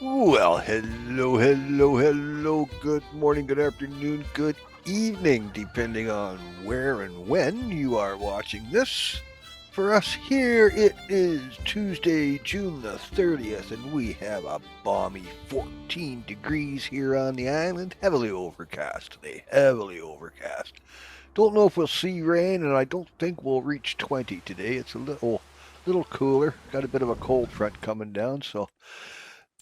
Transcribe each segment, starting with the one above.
Well, hello, hello, hello. Good morning, good afternoon, good evening, depending on where and when you are watching this. For us here, it is Tuesday, June the 30th, and we have a balmy 14 degrees here on the island. Heavily overcast today, heavily overcast. Don't know if we'll see rain, and I don't think we'll reach 20 today. It's a little cooler. Got a bit of a cold front coming down, so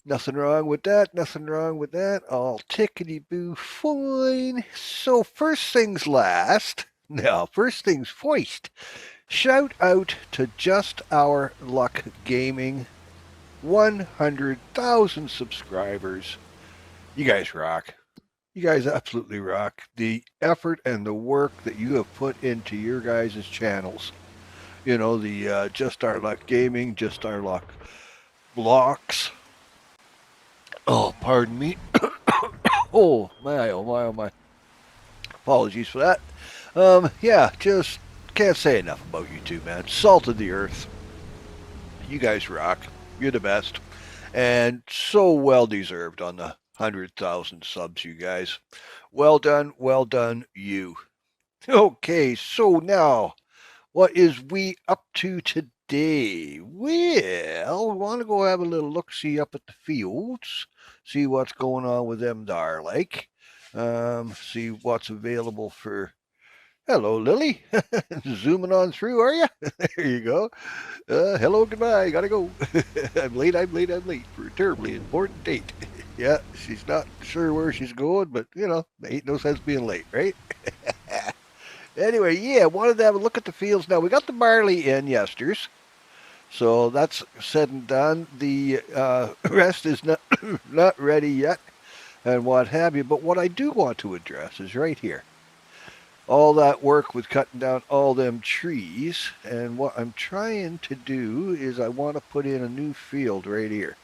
nothing wrong with that. Nothing wrong with that. All tickety boo fine. So, first things last. Now, first things first. Shout out to Just Our Luck Gaming. 100,000 subscribers. You guys rock. You guys absolutely rock. The effort and the work that you have put into your guys' channels. You know, the Just Our Luck Gaming, Just Our Luck Blocks. Oh, pardon me. Oh my, oh my, oh my. Apologies for that. Yeah, just can't say enough about you two, man. Salt of the earth. You guys rock. You're the best. And so well deserved on the 100,000 subs, you guys. Well done, you. Okay, so now, what is we up to today? Well, we want to go have a little look-see up at the fields, see what's going on with them there, like. See what's available for. Hello, Lily. Zooming on through, are you? There you go. Hello, goodbye. Gotta go. I'm late. For a terribly important date. Yeah, she's not sure where she's going, but ain't no sense being late, right? Anyway, yeah, wanted to have a look at the fields. Now we got the barley in yesters, so that's said and done. The rest is not not ready yet, and what have you. But what I do want to address is right here. All that work with cutting down all them trees, and what I'm trying to do is I want to put in a new field right here.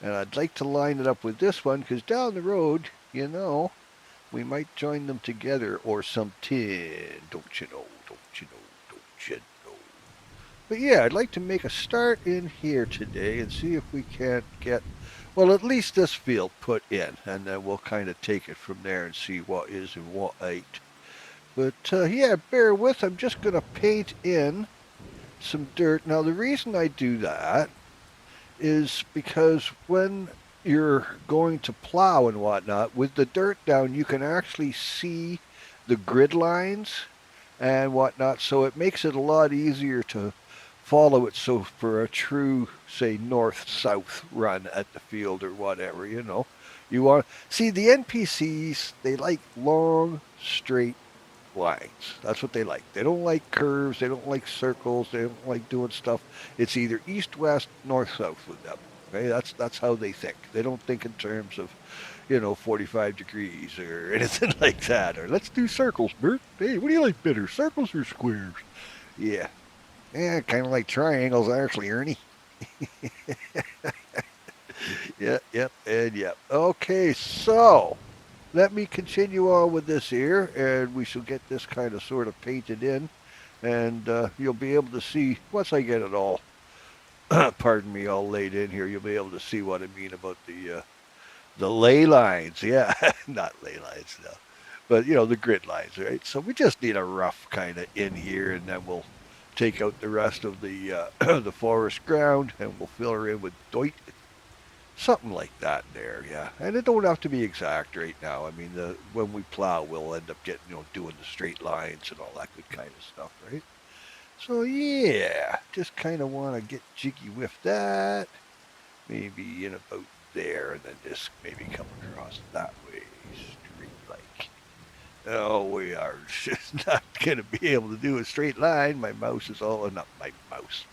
And I'd like to line it up with this one, because down the road, we might join them together or something. Don't you know, don't you know, don't you know. But yeah, I'd like to make a start in here today and see if we can't get, well, at least this field put in. And then we'll kind of take it from there and see what is and what ain't. But yeah, bear with. I'm just going to paint in some dirt. Now, the reason I do that is because when you're going to plow and whatnot, with the dirt down, you can actually see the grid lines and whatnot. So it makes it a lot easier to follow it. So for a true, say, north-south run at the field or whatever, you want see the NPCs. They like long, straight lines. That's what they like. They don't like curves. They don't like circles. They don't like doing stuff. It's either east, west, north, south with them. Okay, that's how they think. They don't think in terms of, 45 degrees or anything like that. Or let's do circles, Bert. Hey, what do you like better, circles or squares? Yeah, yeah, kind of like triangles, actually, Ernie. Yeah, yep, and yep. Okay, so let me continue on with this here, and we shall get this kind of sort of painted in, and you'll be able to see once I get it all. Pardon me, all laid in here. You'll be able to see what I mean about the ley lines. Yeah, not ley lines, no, but the grid lines, right? So we just need a rough kind of in here, and then we'll take out the rest of the the forest ground, and we'll fill her in with dirt. Something like that there, yeah. And it don't have to be exact right now. I mean, when we plow, we'll end up getting, doing the straight lines and all that good kind of stuff, right? So, yeah, just kind of want to get jiggy with that. Maybe in about there, and then just maybe come across that way, straight like. Oh, we are just not going to be able to do a straight line. My mouse is all, not my mouse.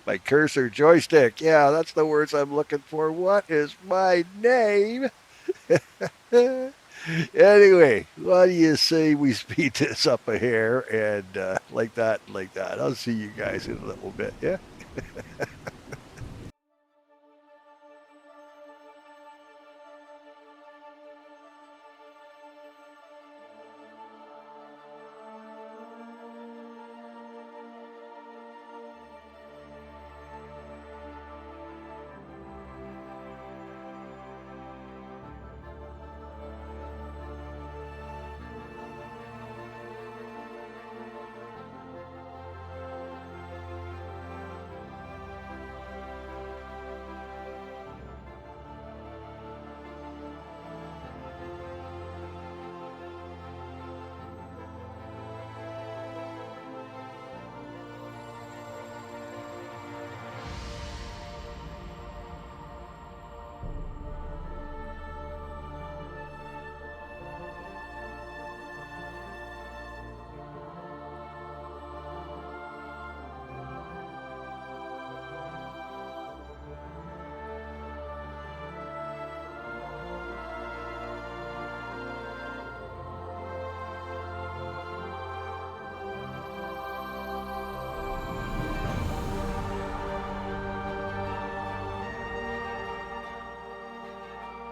My cursor joystick. Yeah, that's the words I'm looking for. What is my name? Anyway, what do you say we speed this up a hair and like that, like that? I'll see you guys in a little bit. Yeah.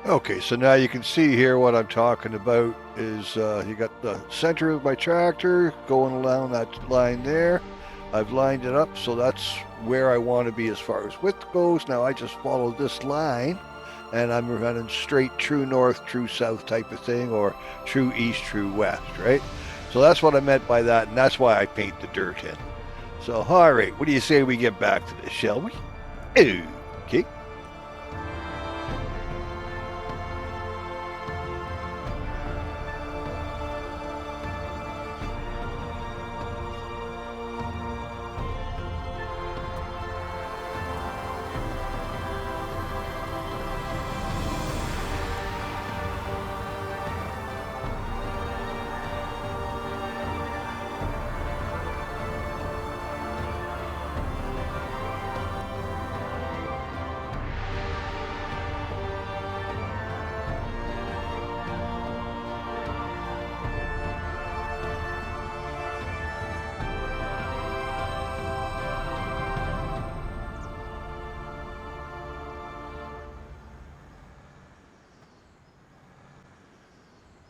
Okay, so now you can see here what I'm talking about is you got the center of my tractor going along that line there. I've lined it up so that's where I want to be as far as width goes. Now I just follow this line and I'm running straight true north, true south type of thing, or true east, true west, right? So that's what I meant by that, and that's why I paint the dirt in. So, all right, what do you say we get back to this, shall we? Okay.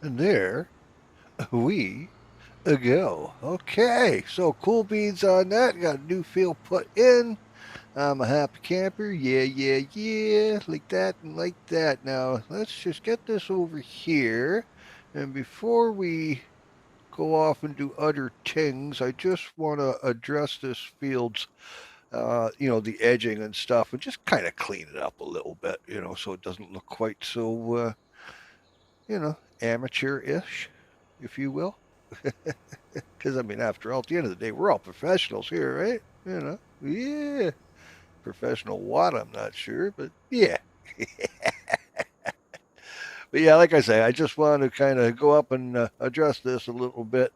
And there we go. Okay, so cool beans on that. Got a new field put in. I'm a happy camper. Yeah, yeah, yeah. Like that and like that. Now, let's just get this over here. And before we go off and do other things, I just want to address this field's, the edging and stuff and just kind of clean it up a little bit, so it doesn't look quite so, amateur-ish, if you will. Because, I mean, after all, at the end of the day, we're all professionals here, right? Yeah. Professional what, I'm not sure, but yeah. But yeah, like I say, I just want to kind of go up and address this a little bit.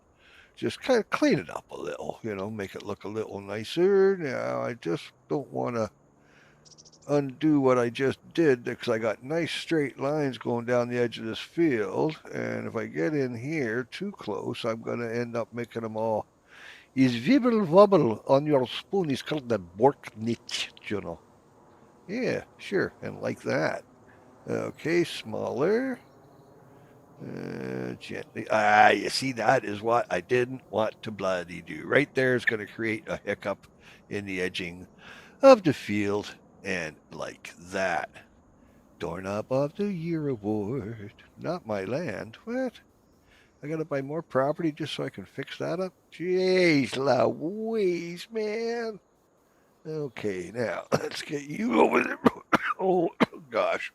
Just kind of clean it up a little, make it look a little nicer. Now, I just don't want to undo what I just did because I got nice straight lines going down the edge of this field. And if I get in here too close, I'm going to end up making them all. Is wibble wobble on your spoon is called the Borknitz. Yeah, sure, and like that. Okay, smaller. Gently. You see, that is what I didn't want to bloody do. Right there is going to create a hiccup in the edging of the field, and like that. Doorknob of the Year award. Not my land. What? I gotta buy more property just so I can fix that up? Jeez Louise, man. Okay, now let's get you over there. Oh, gosh.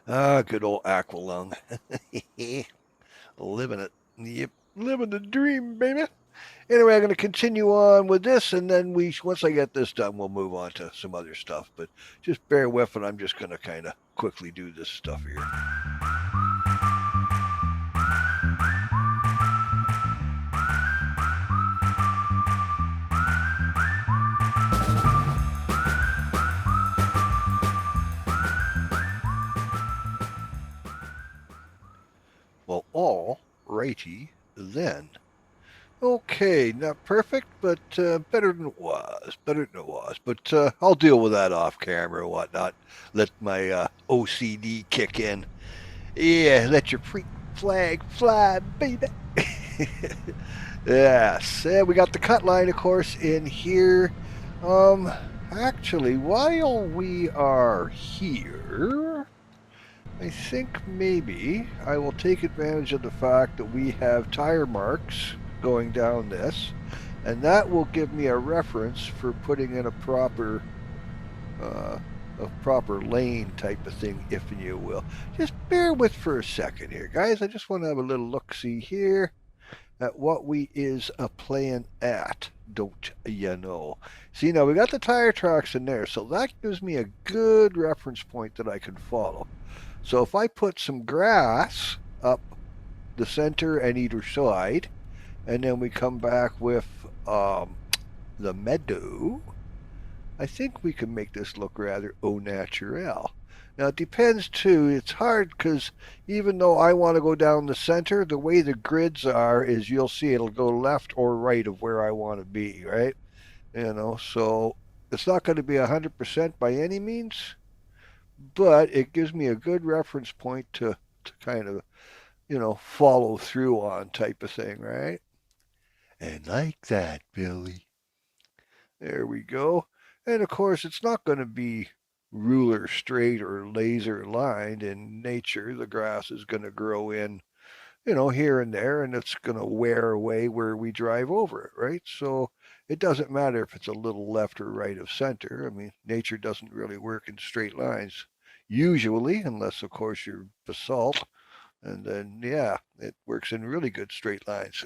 Ah, good old Aqualung. Living it. Yep, living the dream, baby. Anyway, I'm going to continue on with this, and then once I get this done, we'll move on to some other stuff. But just bear with it. I'm just going to kind of quickly do this stuff here. Well, all righty then. Okay, not perfect, but better than it was. Better than it was. But I'll deal with that off camera and whatnot. Let my OCD kick in. Yeah, let your freak flag fly, baby. Yes, we got the cut line, of course, in here. Actually, while we are here, I think maybe I will take advantage of the fact that we have tire marks going down this, and that will give me a reference for putting in uh, a proper lane type of thing, if you will. Just bear with for a second here, guys. I just want to have a little look-see here at what we is a playing at, don't you know? See, now we got the tire tracks in there, so that gives me a good reference point that I can follow. So if I put some grass up the center and either side, and then we come back with the meadow, I think we can make this look rather au naturel. Now it depends too, it's hard because even though I want to go down the center, the way the grids are is you'll see it'll go left or right of where I want to be, right? So it's not going to be 100% by any means, but it gives me a good reference point to kind of, follow through on type of thing, right? And like that, Billy. There we go. And of course, it's not going to be ruler straight or laser lined in nature. The grass is going to grow in, here and there, and it's going to wear away where we drive over it, right? So it doesn't matter if it's a little left or right of center. I mean, nature doesn't really work in straight lines usually, unless, of course, you're basalt. And then, yeah, it works in really good straight lines.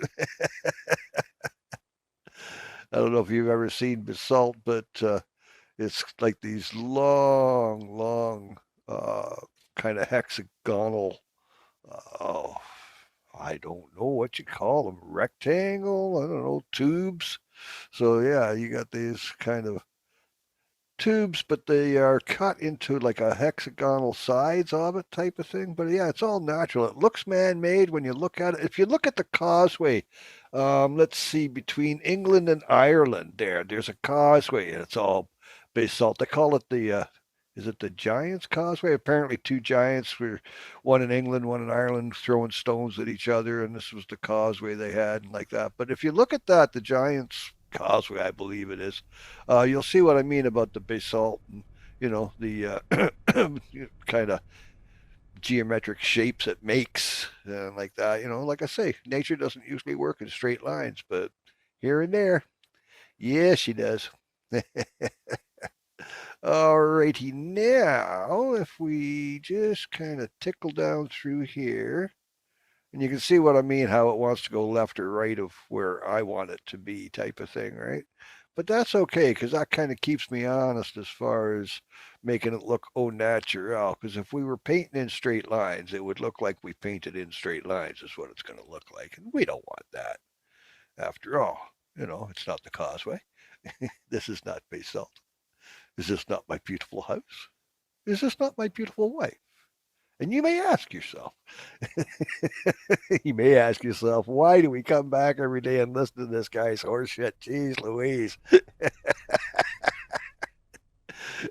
I don't know if you've ever seen basalt, but it's like these long, long, uh, kind of hexagonal. Oh, I don't know what you call them. Rectangle. I don't know, tubes. So yeah, you got these kind of tubes, but they are cut into like a hexagonal sides of it type of thing. But yeah, it's all natural. It looks man-made when you look at it. If you look at the causeway, let's see, between England and Ireland, there's a causeway, and it's all basalt. They call it the is it the Giants Causeway? Apparently, two giants were one in England, one in Ireland, throwing stones at each other, and this was the causeway they had, and like that. But if you look at that, the Giants Causeway, I believe it is, you'll see what I mean about the basalt and the kind of geometric shapes it makes, like that. Like I say, nature doesn't usually work in straight lines, but here and there, yeah, she does. Alrighty, now if we just kind of tickle down through here, and you can see what I mean, how it wants to go left or right of where I want it to be, type of thing, right? But that's okay, because that kind of keeps me honest as far as making it look au naturel. Because if we were painting in straight lines, it would look like we painted in straight lines, is what it's going to look like. And we don't want that. After all, it's not the causeway. This is not basalt. Is this not my beautiful house? Is this not my beautiful wife? And you may ask yourself, you may ask yourself, why do we come back every day and listen to this guy's horseshit? Jeez Louise.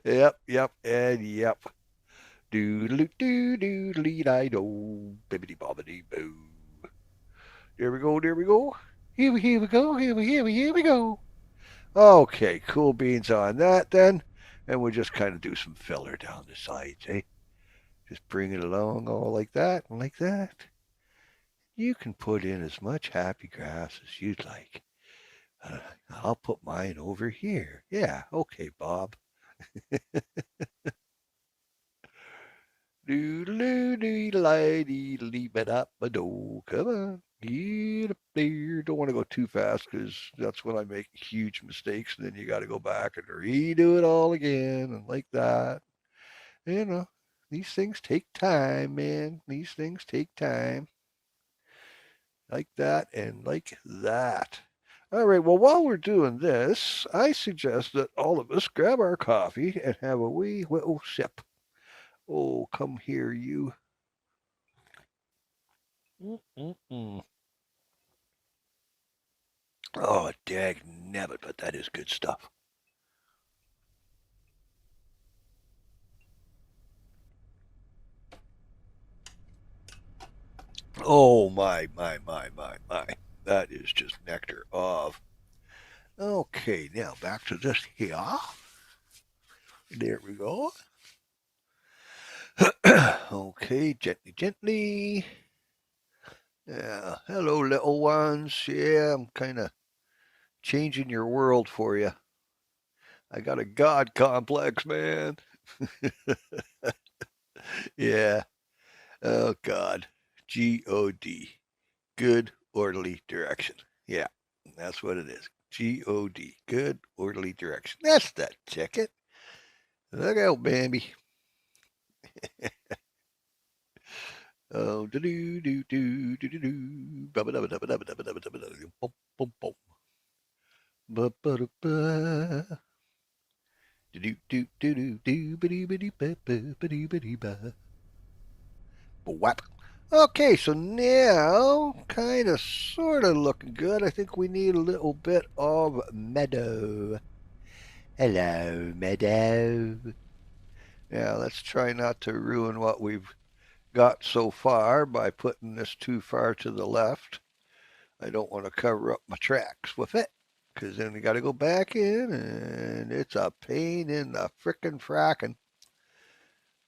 Yep, yep, and yep. Doodle doo doodle dee do, bibbity bobbity boo. There we go, there we go. Here we go, here we go. Okay, cool beans on that then. And we'll just kind of do some filler down the sides, eh? Just bring it along all like that and like that. You can put in as much happy grass as you'd like. I'll put mine over here. Yeah, okay, Bob. Doodle doo leave it up a do. Come on. Get up there. Don't want to go too fast because that's when I make huge mistakes, and then you got to go back and redo it all again and like that. You know, these things take time, man. These things take time. Like that and like that. All right, well, while we're doing this, I suggest that all of us grab our coffee and have a wee little sip. Oh, come here, you. Mm-mm-mm. Oh, dag nabbit, but that is good stuff. Oh, my. That is just nectar of. Okay, now back to this here. There we go. Okay, gently, gently. Yeah, hello, little ones. Yeah, I'm kind of changing your world for you. I got a God complex, man. Yeah. Oh, God. God. Good, orderly direction. Yeah, that's what it is. God. Good, orderly direction. That's that ticket. Look out, Bambi. Oh, do do do do do do do. Ba ba da ba da ba da ba da ba da ba da ba da. Boom, boom, boom. Ba ba da ba. Do do do do do do ba dee ba dee ba ba ba dee ba dee ba. Whap. Okay, so now, kind of, sort of looking good. I think we need a little bit of meadow. Hello, meadow. Yeah, let's try not to ruin what we've got so far by putting this too far to the left. I don't want to cover up my tracks with it, because then we got to go back in, and it's a pain in the frickin' frackin'.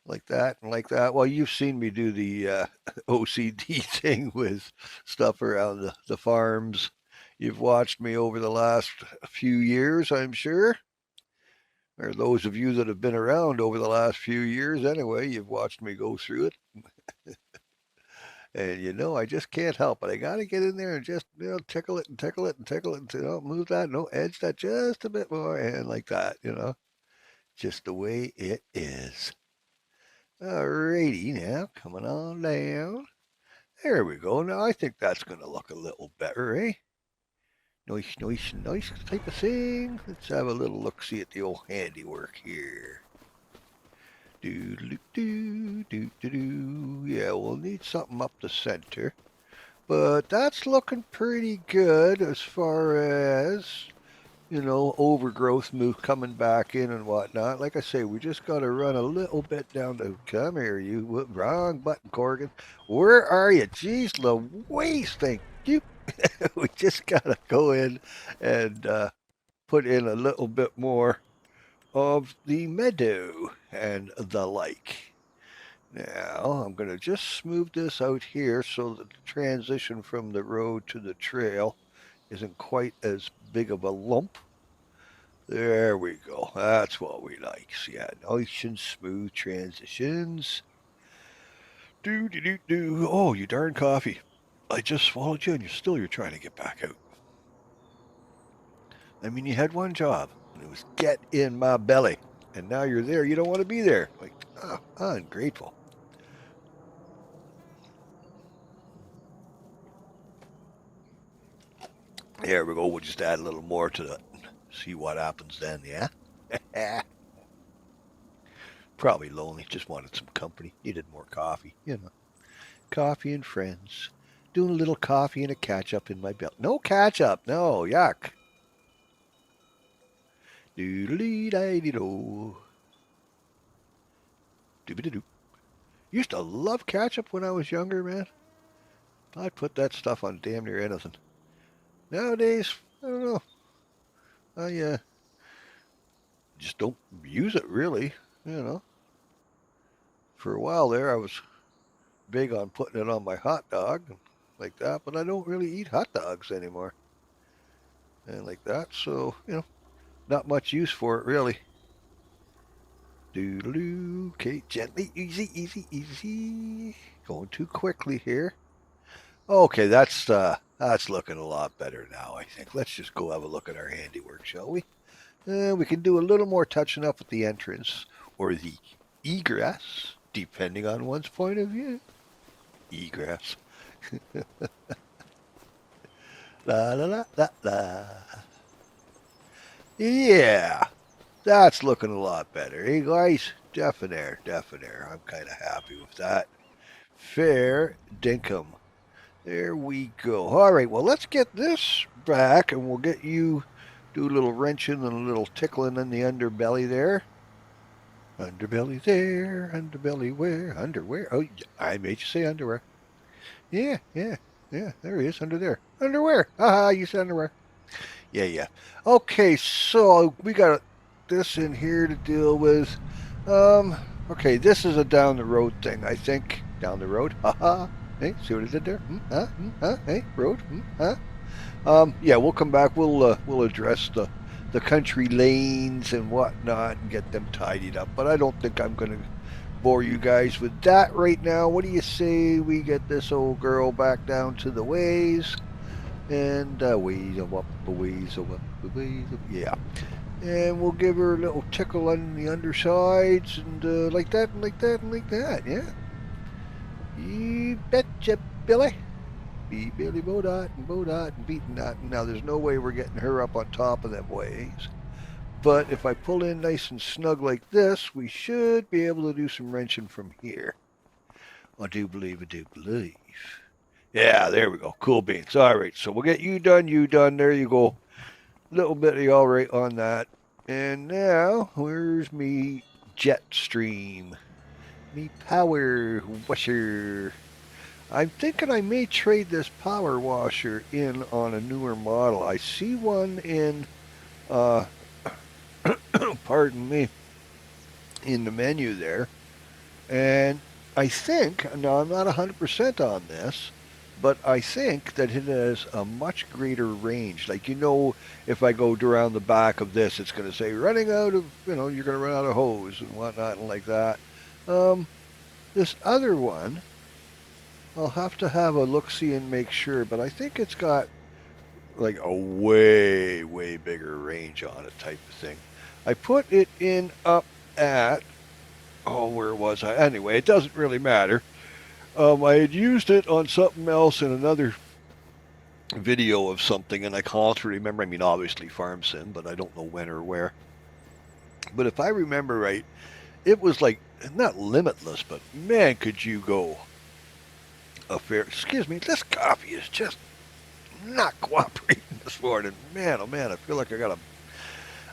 Like that and like that. Well, you've seen me do the OCD thing with stuff around the farms. You've watched me over the last few years, I'm sure. Or those of you that have been around over the last few years anyway, you've watched me go through it. And I just can't help it. I got to get in there and just, tickle it and tickle it and tickle it and move that, edge that just a bit more and like that. Just the way it is. Alrighty now, coming on down. There we go. Now I think that's going to look a little better, eh? Nice, nice, nice type of thing. Let's have a little look-see at the old handiwork here. Do. Yeah, we'll need something up the center. But that's looking pretty good as far as, overgrowth move coming back in and whatnot. Like I say, we just got to run a little bit down to, come here, you, wrong button, Corgan. Where are you? Jeez Louise, thank you. We just got to go in and put in a little bit more of the meadow and the like. Now, I'm going to just smooth this out here so that the transition from the road to the trail isn't quite as big of a lump. There we go. That's what we like. So yeah, nice and smooth transitions. Do. Oh, you darn coffee. I just swallowed you and you're trying to get back out. I mean, you had one job, and it was get in my belly. And now you're there. You don't want to be there. Like, ungrateful. There we go. We'll just add a little more to it. See what happens then, yeah? Probably lonely. Just wanted some company. Needed more coffee. Coffee and friends. Doing a little coffee and a catch-up in my belt. No catch-up. No, yuck. Doodly-dee-do. Doobity-doo. Used to love ketchup when I was younger, man. I'd put that stuff on damn near anything. Nowadays, I don't know. I just don't use it really. For a while there, I was big on putting it on my hot dog like that, but I don't really eat hot dogs anymore. And like that, so, not much use for it really. Doodaloo. Okay, gently, easy. Going too quickly here. Okay, that's looking a lot better now, I think. Let's just go have a look at our handiwork, shall we? We can do a little more touching up with the entrance or the egress, depending on one's point of view. Egress. La la la la la. Yeah, that's looking a lot better. Hey guys, definite. I'm kind of happy with that. Fair dinkum. There we go. All right, well, let's get this back, and we'll get you do a little wrenching and a little tickling in the underbelly there. Underbelly there, underbelly where? Underwear. Oh, I made you say underwear. Yeah. There he is, under there. Underwear. Haha, you said underwear. Yeah. Okay, so we got this in here to deal with. Okay, this is a down the road thing, I think. Down the road. Haha. Hey, see what I did there? Hey, road. Yeah, we'll come back. We'll address the country lanes and whatnot and get them tidied up. But I don't think I'm going to bore you guys with that right now. What do you say we get this old girl back down to the ways? And ways up, yeah. And we'll give her a little tickle on the undersides and like that and like that and like that, yeah? You betcha, Billy. Be Billy Bodot and beating that. Now, there's no way we're getting her up on top of them ways. But if I pull in nice and snug like this, we should be able to do some wrenching from here. I do believe. Yeah, there we go. Cool beans. All right, so we'll get you done. There you go. Little bit of all right on that. And now, where's me jet stream, me power washer. I'm thinking I may trade this power washer in on a newer model. I see one in, uh, pardon me, in the menu there. And I think, now I'm not 100% on this, but I think that it has a much greater range. Like, if I go around the back of this, it's going to say running out of, you're going to run out of hose and whatnot and like that. Um, this other one, I'll have to have a look-see and make sure, but I think it's got like a way, way bigger range on it type of thing. I put it in up at, oh, where was I? Anyway, it doesn't really matter. I had used it on something else in another video of something, and I can't remember. I mean, obviously farm sim, but I don't know when or where. But if I remember right, it was like, not limitless, but man, could you go a fair... Excuse me, this coffee is just not cooperating this morning. Man, oh man, I feel like I got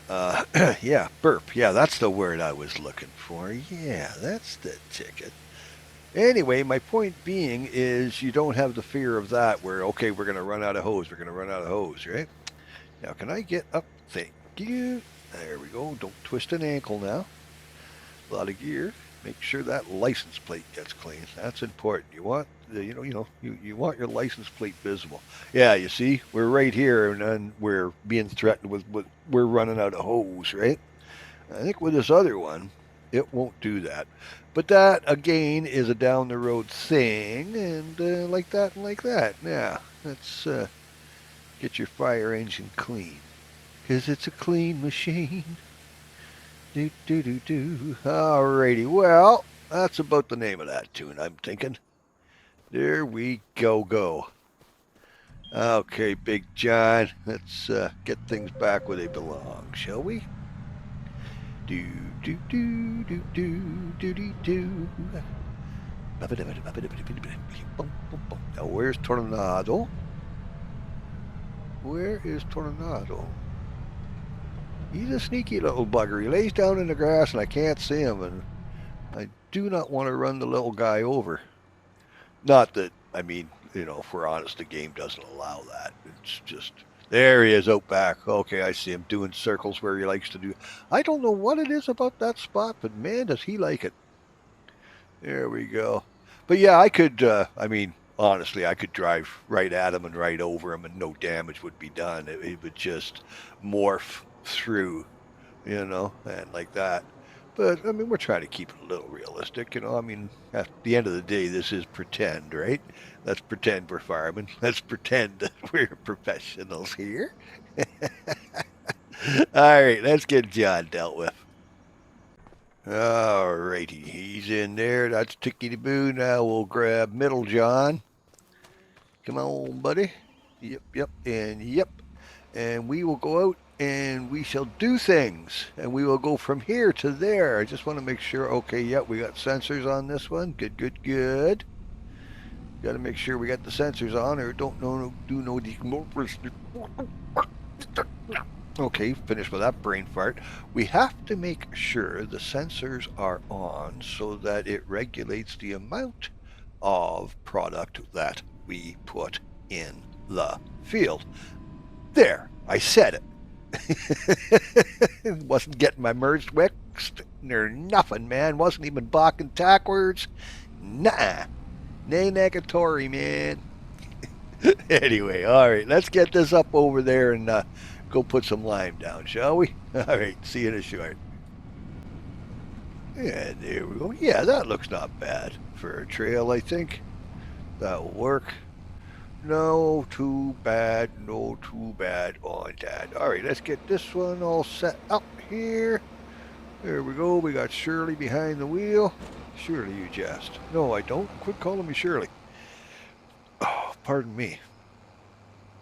a... yeah, burp. Yeah, that's the word I was looking for. Yeah, that's the ticket. Anyway, my point being is you don't have the fear of that where, okay, we're going to run out of hose. We're going to run out of hose, right? Now, can I get up? Thank you. There we go. Don't twist an ankle now. A lot of gear. Make sure that license plate gets clean. That's important. You want you want your license plate visible. Yeah, you see, we're right here, and then we're being threatened with we're running out of hose, right? I think with this other one, it won't do that. But that, again, is a down-the-road thing, and like that and like that. Yeah, let's get your fire engine clean, because it's a clean machine. Do, do, do, do. Alrighty, well, that's about the name of that tune, I'm thinking. There we go. Okay, Big John, let's get things back where they belong, shall we? Do do do do do do do do. Now where's Tornado? Where is Tornado? He's a sneaky little bugger. He lays down in the grass and I can't see him, and I do not want to run the little guy over. Not that, I mean, if we're honest, the game doesn't allow that. It's just... There he is out back. Okay, I see him doing circles where he likes to do. I don't know what it is about that spot, but man, does he like it. There we go. But yeah, I could, I mean, honestly, I could drive right at him and right over him and no damage would be done. It would just morph through, and like that. But, I mean, we're trying to keep it a little realistic, I mean, at the end of the day, this is pretend, right? Let's pretend we're firemen. Let's pretend that we're professionals here. All right, let's get John dealt with. All righty, he's in there. That's tickety-boo. Now we'll grab middle John. Come on, buddy. Yep, and yep. And we will go out and we shall do things. And we will go from here to there. I just want to make sure. Okay, yep, we got sensors on this one. Good. Got to make sure we got the sensors on, or do no decompression. Okay, finished with that brain fart. We have to make sure the sensors are on so that it regulates the amount of product that we put in the field. There, I said it. Wasn't getting my merged mixed or nothing, man. Wasn't even balking tackwards. Nah. Nay negatory, man. Anyway, all right, let's get this up over there and go put some lime down, shall we? All right, see you in a short. Yeah, there we go. Yeah, that looks not bad for a trail, I think. That'll work. No too bad on that. All right, let's get this one all set up here. There we go. We got Shirley behind the wheel. Shirley, you jest. No, I don't. Quit calling me Shirley. Oh, pardon me.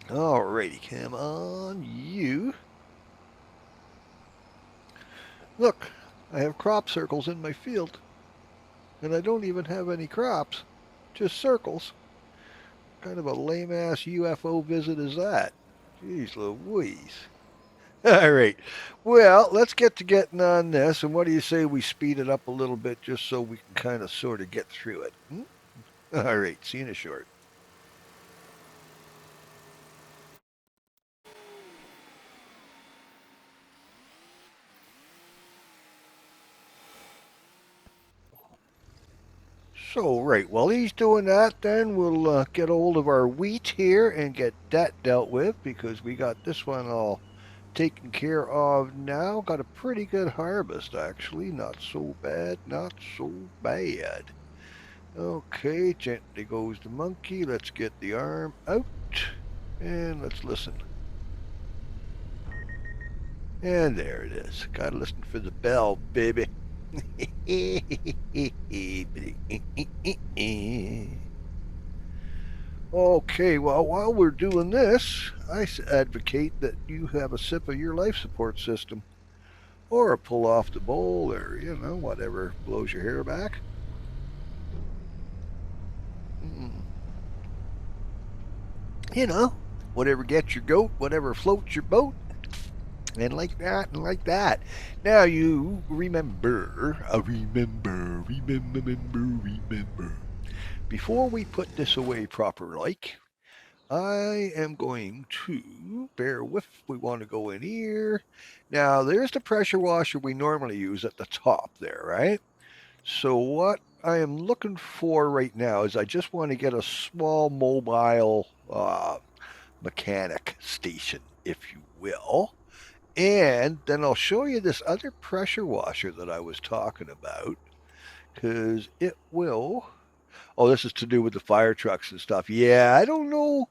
Alrighty, come on, you. Look, I have crop circles in my field. And I don't even have any crops. Just circles. What kind of a lame-ass UFO visit is that? Jeez Louise. All right. Well, let's get to getting on this. And what do you say we speed it up a little bit just so we can kind of sort of get through it? Hmm? All right. See you in a short. So, right, while he's doing that, then we'll get a hold of our wheat here and get that dealt with because we got this one all taken care of now. Got a pretty good harvest, actually. Not so bad, not so bad. Okay, gently goes the monkey. Let's get the arm out and let's listen. And there it is. Gotta listen for the bell, baby. Okay, well, while we're doing this, I advocate that you have a sip of your life support system. Or a pull off the bowl, or, whatever blows your hair back. Mm. Whatever gets your goat, whatever floats your boat. And like that, and like that. Now you remember, remember. Before we put this away proper like, I am going to, bear with, we want to go in here. Now there's the pressure washer we normally use at the top there, right? So what I am looking for right now is I just want to get a small mobile mechanic station, if you will. And then I'll show you this other pressure washer that I was talking about because it will. Oh, this is to do with the fire trucks and stuff. Yeah, I don't know.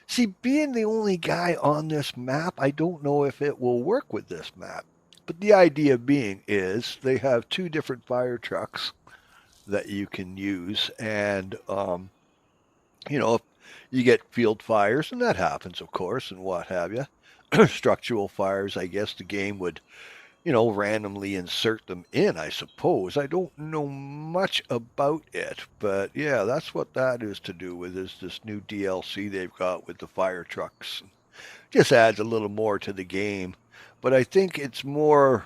See, being the only guy on this map, I don't know if it will work with this map. But the idea being is they have two different fire trucks that you can use. And, if you get field fires, and that happens, of course, and what have you. Structural fires, I guess the game would, randomly insert them in, I suppose. I don't know much about it, but yeah, that's what that is to do with is this new DLC they've got with the fire trucks. Just adds a little more to the game. But I think it's more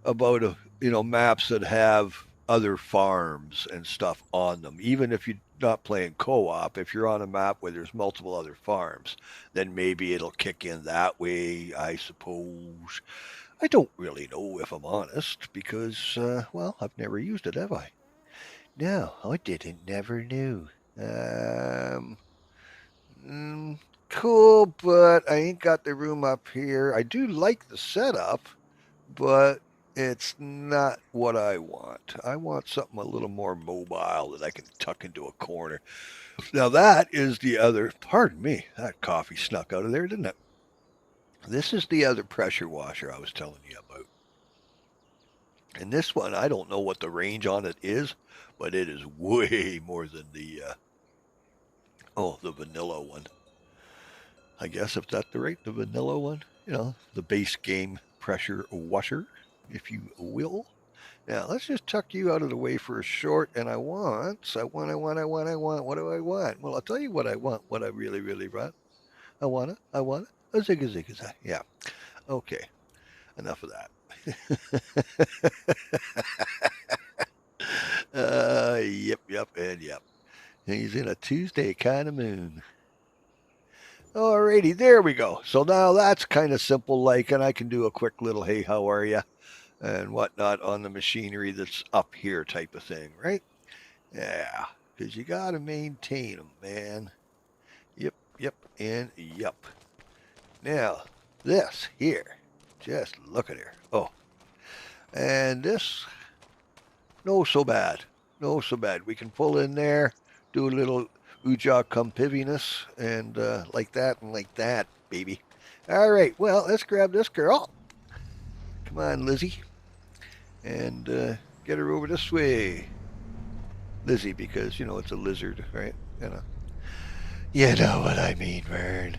about maps that have other farms and stuff on them. Even if you're not playing co-op, if you're on a map where there's multiple other farms, then maybe it'll kick in that way, I suppose. I don't really know if I'm honest because, well, I've never used it, have I? No, I didn't. Never knew. Um, cool, but I ain't got the room up here. I do like the setup, but it's not what I want. I want something a little more mobile that I can tuck into a corner. Now that is the other, pardon me, that coffee snuck out of there, didn't it? This is the other pressure washer I was telling you about. And this one, I don't know what the range on it is, but it is way more than the vanilla one. I guess if that's the right, the vanilla one, the base game pressure washer, if you will. Now, let's just tuck you out of the way for a short, and I want, what do I want? Well, I'll tell you what I want, what I really, really want. I want a zig-a-zig-a-zag. Yeah. Okay, enough of that. Yep, and yep. He's in a Tuesday kind of moon. Alrighty, there we go. So now that's kind of simple, like, and I can do a quick little, hey, how are you? And whatnot on the machinery that's up here type of thing, right? Yeah, because you got to maintain them, man. Yep, and yep. Now, this here, just look at her. Oh, and this, no so bad. No so bad. We can pull in there, do a little Uja Compiviness, and like that, baby. All right, well, let's grab this girl. Come on, Lizzie. And get her over this way. Lizzie, because, it's a lizard, right? You know what I mean, Vern.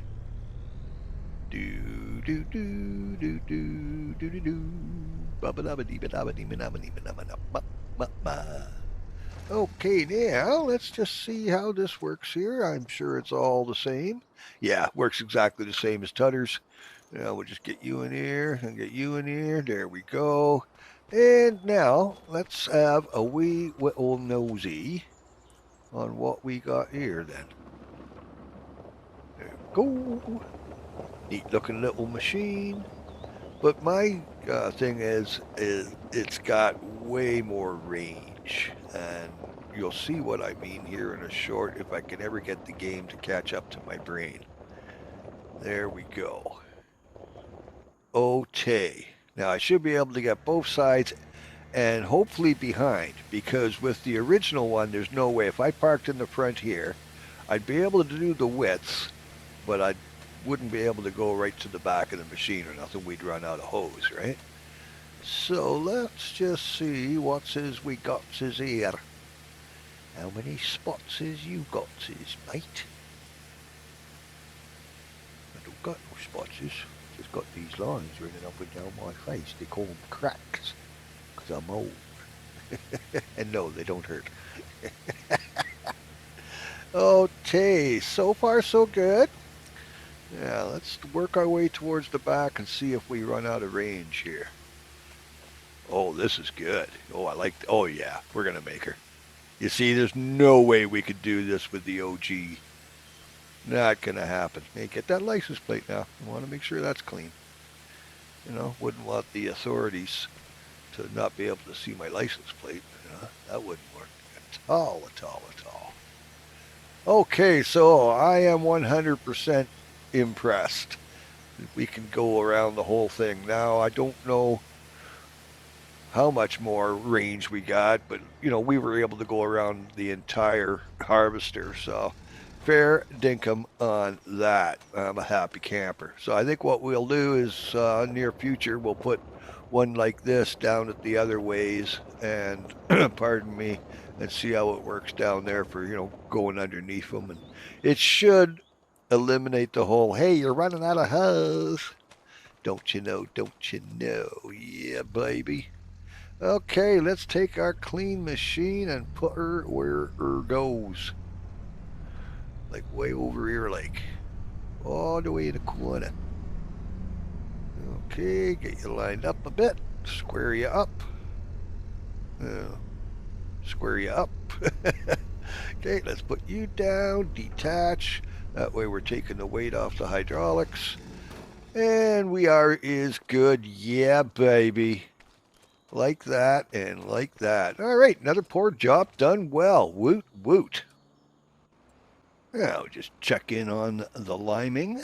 Do, do, do, do, do, do, do, do. Okay, now let's just see how this works here. I'm sure it's all the same. Yeah, works exactly the same as Tutter's. Now we'll just get you in here and get you in here. There we go. And now let's have a wee little nosy on what we got here then. There we go. Neat looking little machine. But my thing is it's got way more range. And you'll see what I mean here in a short if I can ever get the game to catch up to my brain. There we go. Okay. Now I should be able to get both sides and hopefully behind, because with the original one, there's no way. If I parked in the front here, I'd be able to do the widths, but I wouldn't be able to go right to the back of the machine or nothing. We'd run out of hose, right? So let's just see what says we got says here. How many spots is you got says, mate? I don't got no spots. Just got these lines running up and down my face. They call them cracks. I'm old. And no, they don't hurt. Okay, so far so good. Yeah, let's work our way towards the back and see if we run out of range here. Oh, this is good. Oh, I like, oh yeah, we're going to make her. You see, there's no way we could do this with the OG. Not going to happen. Hey, get that license plate now. I want to make sure that's clean. You know, wouldn't want the authorities to not be able to see my license plate. That wouldn't work at all. Okay, so I am 100% impressed. We can go around the whole thing. Now, I don't know how much more range we got, but, you know, we were able to go around the entire harvester, so fair dinkum on that. I'm a happy camper. So I think what we'll do is, near future, we'll put one like this down at the other ways and pardon me, and see how it works down there for, you know, going underneath them. And it should eliminate the whole, hey, you're running out of hose. Don't you know? Yeah, baby. Okay, let's take our clean machine and put her where her goes. Like way over here, like all the way in the corner. Okay, get you lined up a bit. Square you up. Square you up. Okay, let's put you down. Detach. That way we're taking the weight off the hydraulics. And we is good. Yeah, baby. Like that and like that. All right, another poor job done well. Woot, woot. Now just check in on the liming.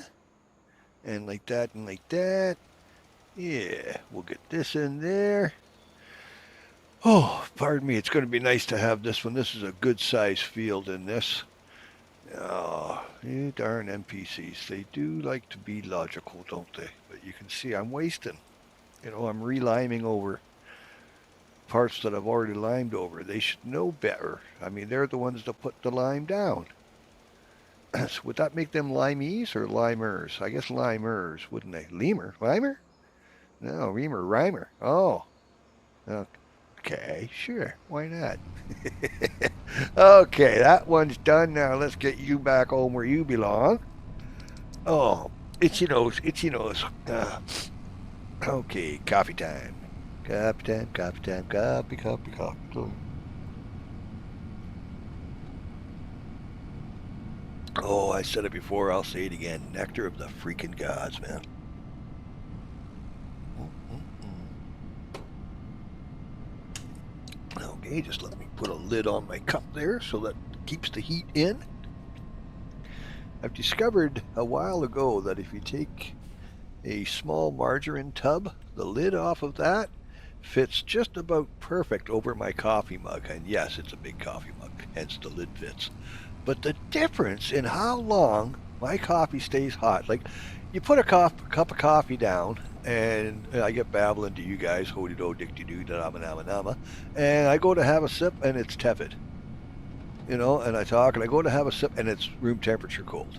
And like that and like that. Yeah, we'll get this in there. Oh, pardon me. It's going to be nice to have this one. This is a good size field in this. Oh, you darn NPCs. They do like to be logical, don't they? But you can see I'm wasting. You know, I'm reliming over parts that I've already limed over. They should know better. I mean, they're the ones that put the lime down. So would that make them limeys or limers? I guess limers, wouldn't they? Lemur? Limer? No, reamer, rhymer. Oh. Okay, sure. Why not? Okay, that one's done. Now let's get you back home where you belong. Oh, itchy nose, itchy nose. Okay, coffee time. Coffee time, coffee time, coffee, coffee, coffee. Oh, I said it before, I'll say it again. Nectar of the freaking gods, man. Okay, just let me put a lid on my cup there so that keeps the heat in. I've discovered a while ago that if you take a small margarine tub, the lid off of that fits just about perfect over my coffee mug. And yes, it's a big coffee mug, hence the lid fits. But the difference in how long my coffee stays hot, like you put a cup of coffee down, and I get babbling to you guys, ho-de-do, dick-de-doo, da-nama-nama-nama, and I go to have a sip, and it's tepid. You know, and I talk, and I go to have a sip, and it's room temperature cold.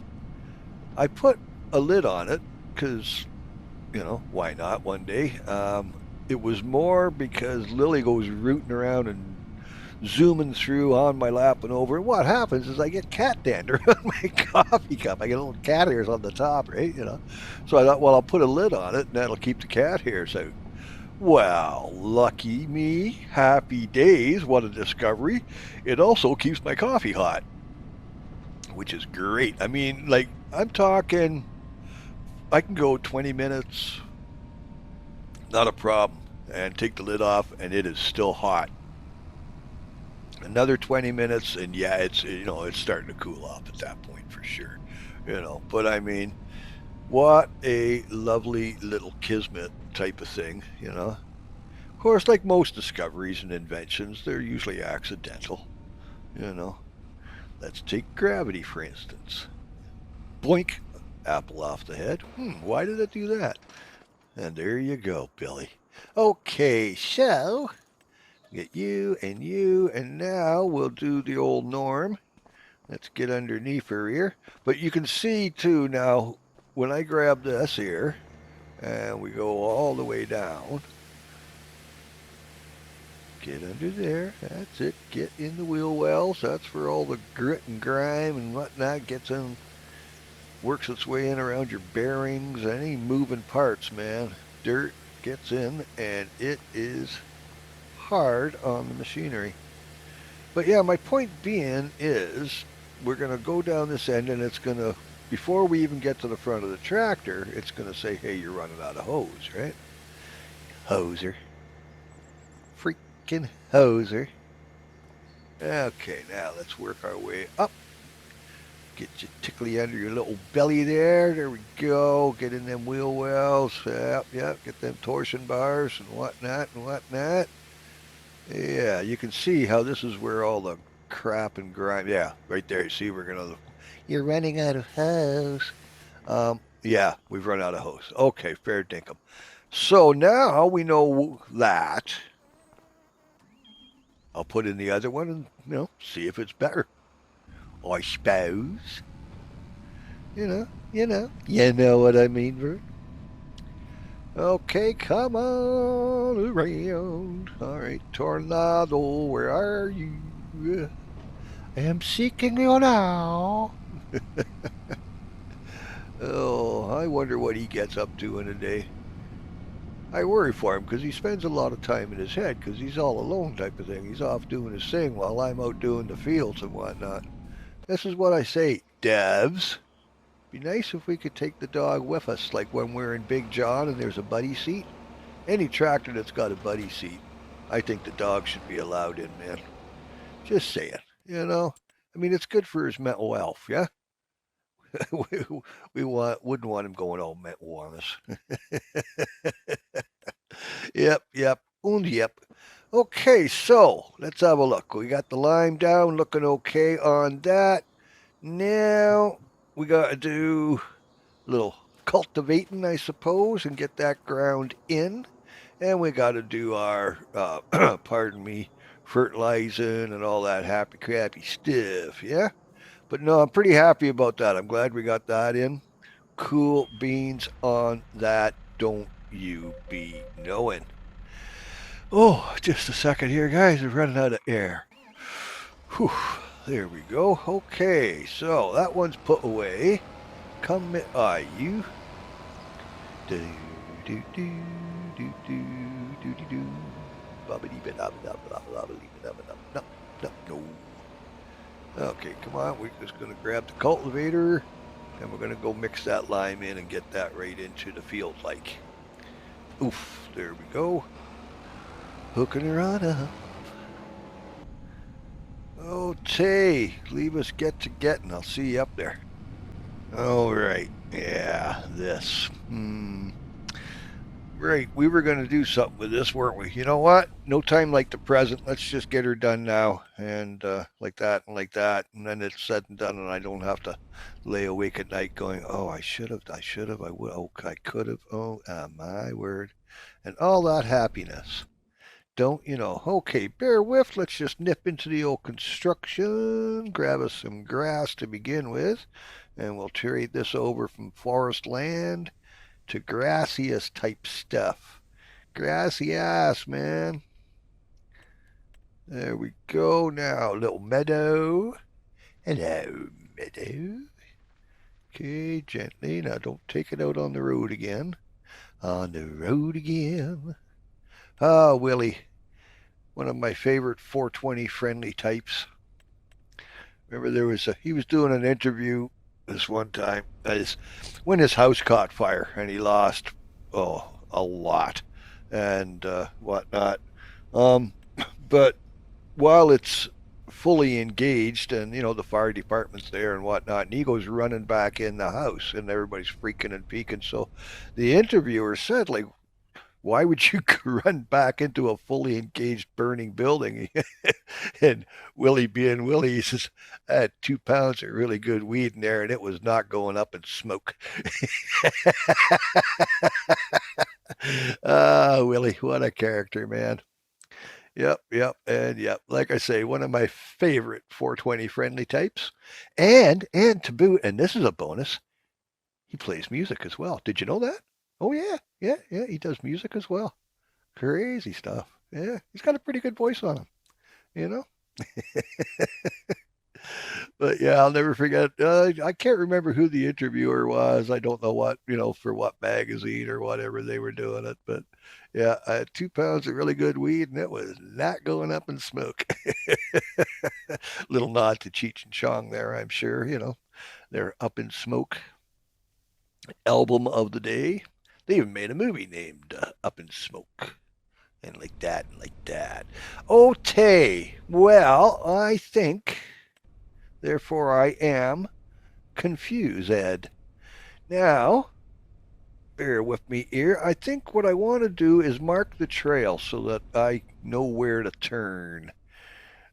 I put a lid on it, because, you know, why not one day? It was more because Lily goes rooting around and zooming through on my lap and over. And what happens is I get cat dander on my coffee cup. I get little cat hairs on the top, right? So I thought, well, I'll put a lid on it and that'll keep the cat hairs out. Well, lucky me, happy days, what a discovery. It also keeps my coffee hot, which is great. I mean, like, I'm talking, I can go 20 minutes, not a problem, and take the lid off, and it is still hot. Another 20 minutes, and yeah, it's starting to cool off at that point for sure. But I mean, what a lovely little kismet type of thing. Of course, like most discoveries and inventions, they're usually accidental. You know, let's take gravity for instance. Boink, apple off the head. Why did it do that? And there you go, Billy. Okay, so get you, and now we'll do the old norm. Let's get underneath her here. But you can see too now, when I grab this here, and we go all the way down, get under there. That's it. Get in the wheel wells. That's where all the grit and grime and whatnot gets in, works its way in around your bearings, any moving parts, man. Dirt gets in, and it is hard on the machinery. But yeah, my point being is we're going to go down this end, and it's going to, before we even get to the front of the tractor, it's going to say, hey, you're running out of hose, right? Hoser. Freaking hoser. Okay, now let's work our way up. Get you tickly under your little belly there. There we go. Get in them wheel wells. Yep. Get them torsion bars and whatnot. Yeah, you can see how this is where all the crap and grime. Yeah, right there. You see, you're running out of hose. Yeah, we've run out of hose. Okay, fair dinkum. So now we know that. I'll put in the other one and see if it's better. I suppose. You know what I mean, Bert. Okay, come on around. All right, Tornado, where are you? I am seeking you now. Oh, I wonder what he gets up to in a day. I worry for him because he spends a lot of time in his head because he's all alone type of thing. He's off doing his thing while I'm out doing the fields and whatnot. This is what I say, devs. Be nice if we could take the dog with us, like when we're in Big John and there's a buddy seat. Any tractor that's got a buddy seat, I think the dog should be allowed in, man. Just saying, I mean, it's good for his mental health, yeah? we wouldn't want him going all mental on us. Yep, and yep. Okay, so let's have a look. We got the lime down, looking okay on that. Now we got to do a little cultivating, I suppose, and get that ground in. And we got to do our, pardon me, fertilizing and all that happy crappy stuff, yeah? But no, I'm pretty happy about that. I'm glad we got that in. Cool beans on that, don't you be knowing. Oh, just a second here, guys. We're running out of air. Whew, there we go. Okay, so that one's put away. Come, you. Do do do do do do do do. No. Okay, come on. We're just gonna grab the cultivator, and we're gonna go mix that lime in and get that right into the field, like. Oof, there we go. Hooking her on up. Okay, leave us get to getting. I'll see you up there. All right. Yeah, this. Right, we were going to do something with this, weren't we? You know what? No time like the present. Let's just get her done now. And like that and like that. And then it's said and done, and I don't have to lay awake at night going, oh, I should have, I would, oh, I could have, oh, my word. And all that happiness. Don't you know? Okay, bear with. Let's just nip into the old construction. Grab us some grass to begin with. And we'll trade this over from forest land to grassiest type stuff. Grassy ass, man. There we go. Now, little meadow. Hello, meadow. Okay, gently. Now, don't take it out on the road again. On the road again. Ah, Willie. One of my favorite 420 friendly types. Remember, he was doing an interview this one time when his house caught fire and he lost, a lot and whatnot. Um, but while it's fully engaged and the fire department's there and whatnot, and he goes running back in the house and everybody's freaking and peeking. So the interviewer said, like, why would you run back into a fully engaged burning building? And Willie being Willie, he says, I had 2 pounds of really good weed in there and it was not going up in smoke. Ah, Willie, what a character, man. Yep, yep, and yep. Like I say, one of my favorite 420 friendly types. And to boot, and this is a bonus, he plays music as well. Did you know that? Oh yeah, yeah, yeah. He does music as well. Crazy stuff. Yeah, he's got a pretty good voice on him. You know. But yeah, I'll never forget. I can't remember who the interviewer was. I don't know what, for what magazine or whatever they were doing it. But yeah, I had 2 pounds of really good weed and it was not going up in smoke. Little nod to Cheech and Chong there, I'm sure. Their Up in Smoke album of the day. They even made a movie named Up in Smoke. And like that, and like that. Okay, well, I think, therefore I am confused, Ed. Now, bear with me here. I think what I want to do is mark the trail so that I know where to turn.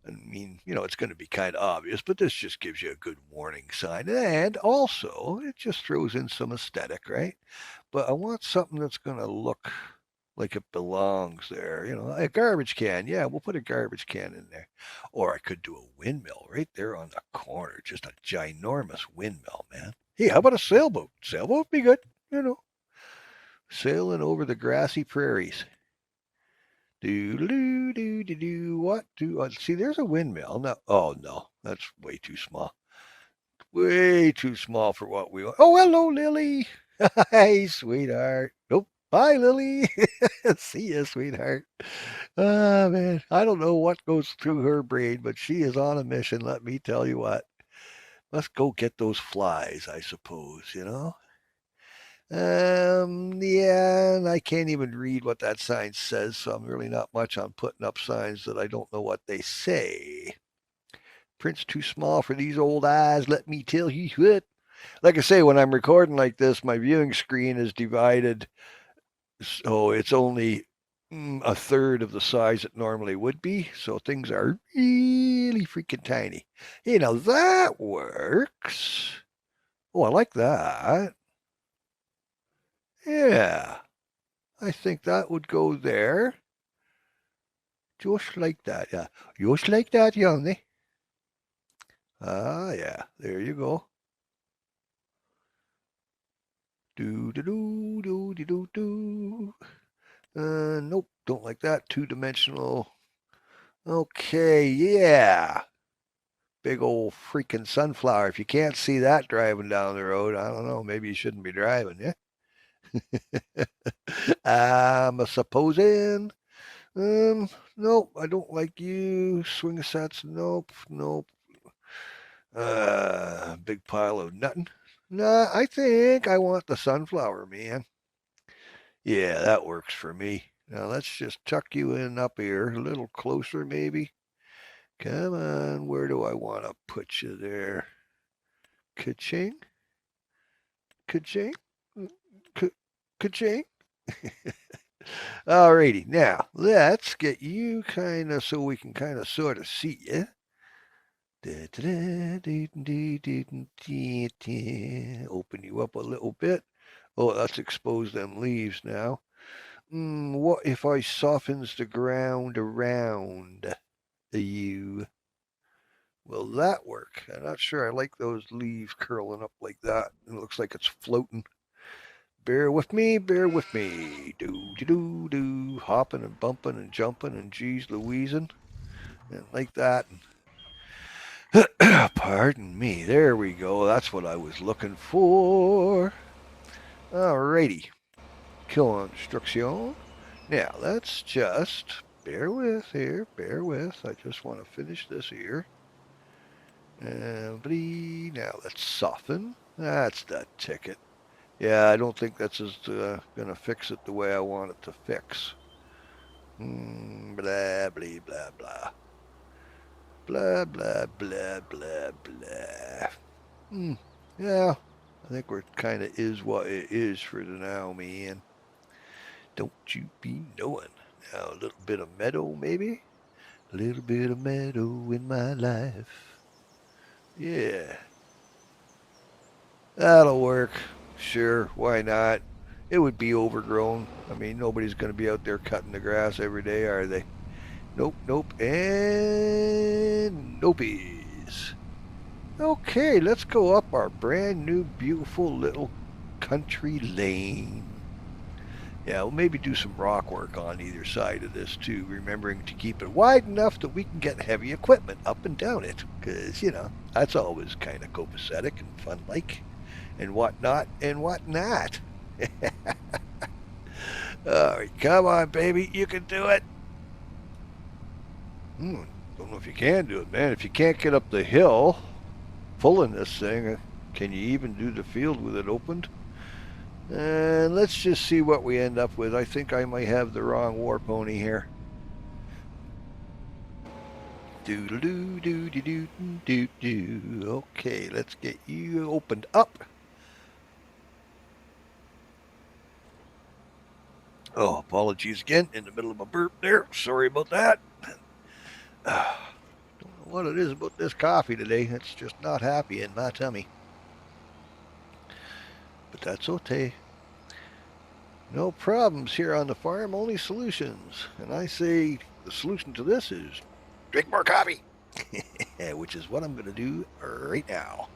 I mean, it's going to be kind of obvious, but this just gives you a good warning sign. And also, it just throws in some aesthetic, right? But I want something that's going to look like it belongs there. A garbage can. Yeah, we'll put a garbage can in there. Or I could do a windmill right there on the corner. Just a ginormous windmill, man. Hey, how about a sailboat? Sailboat would be good, you know, sailing over the grassy prairies. Do do do do do. What do? See, there's a windmill. No, oh no, that's way too small. Way too small for what we want. Oh, hello, Lily. Hey, sweetheart. Oh, bye, Lily. See ya, sweetheart. Ah, man, I don't know what goes through her brain, but she is on a mission. Let me tell you what. Let's go get those flies, I suppose. Yeah, and I can't even read what that sign says, so I'm really not much on putting up signs that I don't know what they say. Print's too small for these old eyes, let me tell you what. Like I say, when I'm recording like this, my viewing screen is divided, so it's only a third of the size it normally would be, so things are really freaking tiny. That works. Oh, I like that. Yeah. I think that would go there. Just like that, yeah. Just like that, youngie. Ah, yeah. There you go. Do do do do do do do. Nope, don't like that. Two-dimensional. Okay, yeah. Big old freaking sunflower. If you can't see that driving down the road, I don't know. Maybe you shouldn't be driving, yeah? I'm a supposing. Nope, I don't like you. Swing sets, nope, nope. Big pile of nothing. Nah, I think I want the sunflower, man. Yeah, that works for me. Now let's just tuck you in up here, a little closer maybe. Come on, where do I want to put you there? Ka-ching, ka-ching, ka-ching. Alrighty, now let's get you kind of so we can kind of sort of see you. Open you up a little bit. Oh, let's expose them leaves now. What if I softens the ground around you? Will that work? I'm not sure. I like those leaves curling up like that. It looks like it's floating. Bear with me, bear with me. Do do do do, hopping and bumping and jumping and geez Louisin'. And like that. Pardon me. There we go. That's what I was looking for. Alrighty. Kill instruction. Now, let's just bear with here. Bear with. I just want to finish this here. And now let's soften. That's that ticket. Yeah, I don't think that's going to fix it the way I want it to fix. Blah, blah, blah, blah. Blah, blah, blah, blah, blah. Yeah, I think we're kind of is what it is for the now, man. Don't you be knowing. Now, a little bit of meadow, maybe? A little bit of meadow in my life. Yeah. That'll work. Sure, why not? It would be overgrown. I mean, nobody's going to be out there cutting the grass every day, are they? Nope, nope, and nopies. Okay, let's go up our brand new, beautiful little country lane. Yeah, we'll maybe do some rock work on either side of this too, remembering to keep it wide enough that we can get heavy equipment up and down it. Because, you know, that's always kind of copacetic and fun-like. And whatnot and whatnot. All right, come on, baby. You can do it. Don't know if you can do it, man. If you can't get up the hill pulling this thing, can you even do the field with it opened? And let's just see what we end up with. I think I might have the wrong war pony here. Okay, let's get you opened up. Oh, apologies again, in the middle of a burp there. Sorry about that. Don't know what it is about this coffee today. It's just not happy in my tummy. But that's okay. No problems here on the farm, only solutions. And I say the solution to this is drink more coffee, which is what I'm going to do right now.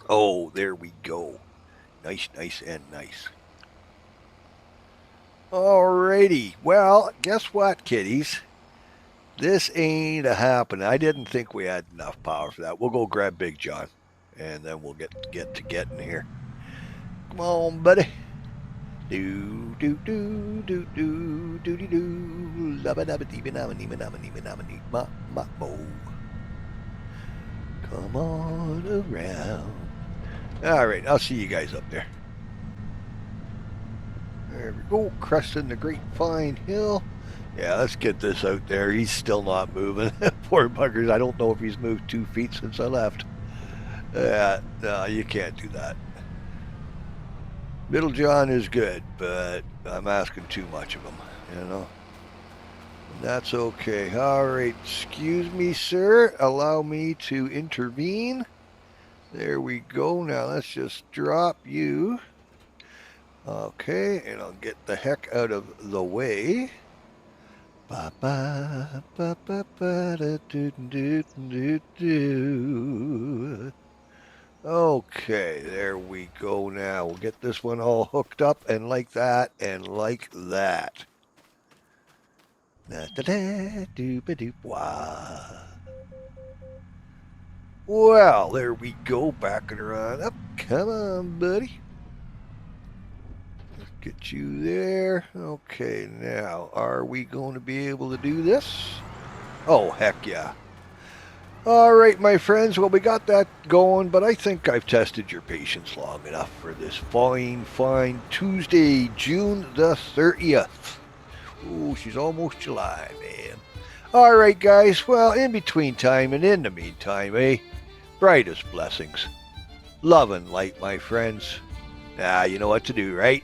Oh, there we go. Nice, nice, and nice. Alrighty. Well, guess what, kiddies? This ain't a happening. I didn't think we had enough power for that. We'll go grab Big John, and then we'll get to getting here. Come on, buddy. Do do do do do do do do. Labba dabba dee nama nima nama nima nama nima ma mo. Come on around. All right, I'll see you guys up there. There we go, cresting the Grapevine Hill. Yeah, let's get this out there. He's still not moving. Poor buggers. I don't know if he's moved 2 feet since I left. No, you can't do that. Middle John is good, but I'm asking too much of him, you know. That's okay. All right, excuse me, sir. Allow me to intervene. There we go. Now let's just drop you. Okay, and I'll get the heck out of the way. Ba ba ba ba ba da do do do do. Okay, there we go. Now we'll get this one all hooked up and like that and like that. Da da da do ba do wah. Well, there we go. Backing her on up. Come on, buddy. Let's get you there. Okay, now, are we going to be able to do this? Oh, heck yeah. All right, my friends. Well, we got that going, but I think I've tested your patience long enough for this fine, fine Tuesday, June the 30th. Oh, she's almost July, man. All right, guys. Well, in between time and in the meantime, brightest blessings. Love and light, my friends. You know what to do, right?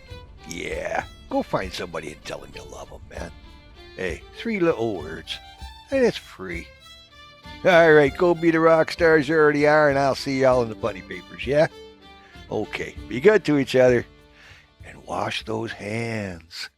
Yeah. Go find somebody and tell them you love them, man. Hey, 3 little words. And it's free. All right, go be the rock stars you already are, and I'll see y'all in the bunny papers, yeah? Okay, be good to each other. And wash those hands.